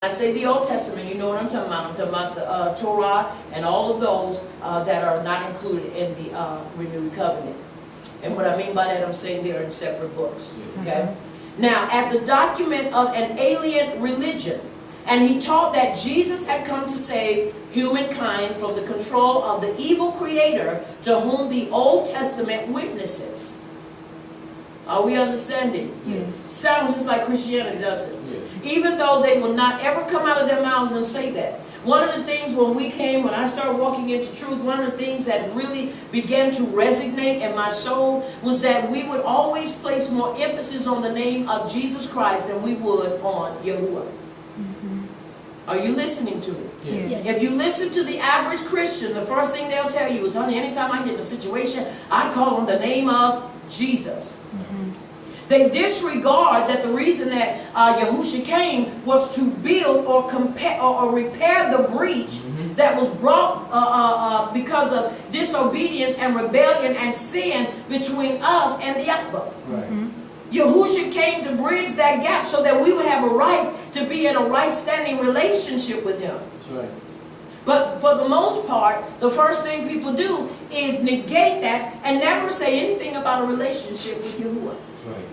I say the Old Testament, you know what I'm talking about. I'm talking about the Torah and all of those that are not included in the renewed covenant. And what I mean by that, I'm saying they're in separate books. Okay. Now, as the document of an alien religion, and he taught that Jesus had come to save humankind from the control of the evil creator to whom the Old Testament witnesses. Are we understanding? Yes. Sounds just like Christianity, doesn't it? Yes. Even though they will not ever come out of their mouths and say that. One of the things when I started walking into truth, one of the things that really began to resonate in my soul was that we would always place more emphasis on the name of Jesus Christ than we would on Yahuwah. Are you listening to me? Yes. If you listen to the average Christian, the first thing they'll tell you is, honey, anytime I get in a situation, I call on the name of Jesus. They disregard that the reason that Yahusha came was to build or repair the breach that was brought because of disobedience and rebellion and sin between us and the Abba. Right. Yahusha came to bridge that gap so that we would have a right to be in a right standing relationship with him. That's right. But for the most part, the first thing people do is negate that and never say anything about a relationship with Yahuwah. That's right.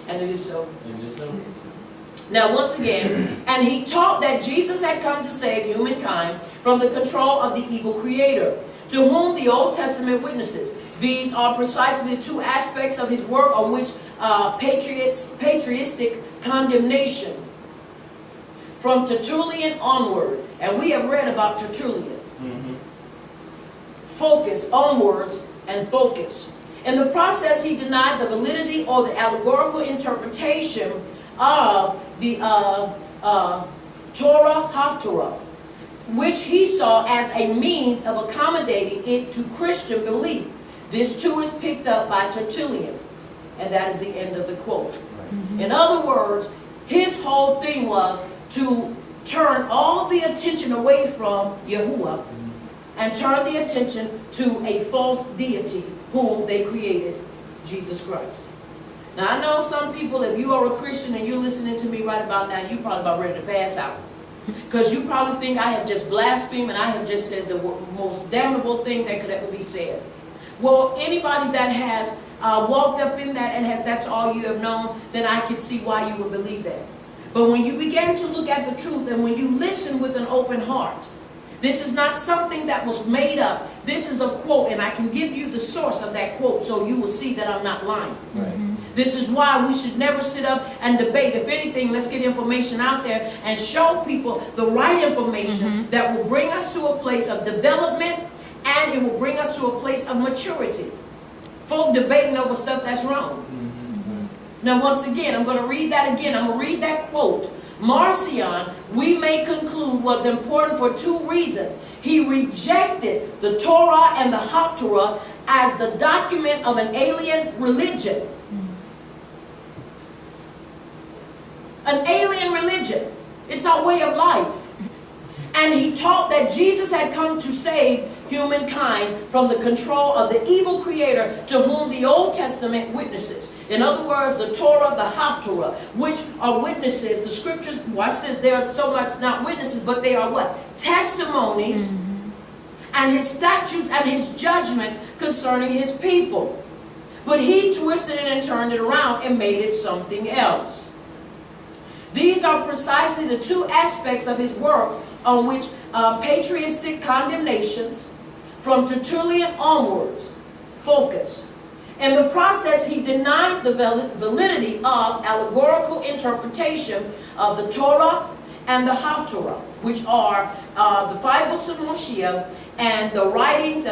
And it is so. It is so. Now once again, and he taught that Jesus had come to save humankind from the control of the evil creator, to whom the Old Testament witnesses. These are precisely the two aspects of his work on which patriotic condemnation from Tertullian onward, and we have read about Tertullian. Focus, onwards, and focus. In the process, he denied the validity or the allegorical interpretation of the Torah Haftarah, which he saw as a means of accommodating it to Christian belief. This too is picked up by Tertullian, and that is the end of the quote. In other words, his whole thing was to turn all the attention away from Yahuwah and turn the attention to a false deity whom they created, Jesus Christ. Now I know some people, if you are a Christian and you're listening to me right about now, you're probably about ready to pass out. Because you probably think I have just blasphemed and I have just said the most damnable thing that could ever be said. Well, anybody that has walked up in that and that's all you have known, then I can see why you would believe that. But when you begin to look at the truth and when you listen with an open heart, this is not something that was made up. This is a quote, and I can give you the source of that quote so you will see that I'm not lying. This is why we should never sit up and debate. If anything, let's get information out there and show people the right information that will bring us to a place of development, and it will bring us to a place of maturity. Folk debating over stuff that's wrong. Now once again, I'm going to read that again. I'm going to read that quote. Marcion, we may conclude, was important for two reasons. He rejected the Torah and the Haftarah as the document of an alien religion. An alien religion. It's our way of life. And he taught that Jesus had come to save humankind from the control of the evil creator to whom the Old Testament witnesses. In other words, the Torah, the Haftarah, which are witnesses. The scriptures, watch this, they are so much not witnesses, but they are what? Testimonies. And his statutes and his judgments concerning his people. But he twisted it and turned it around and made it something else. These are precisely the two aspects of his work on which patriotic condemnations from Tertullian onwards focus. In the process, he denied the validity of allegorical interpretation of the Torah and the Haftarah, which are the 5 books of Moshiach and the writings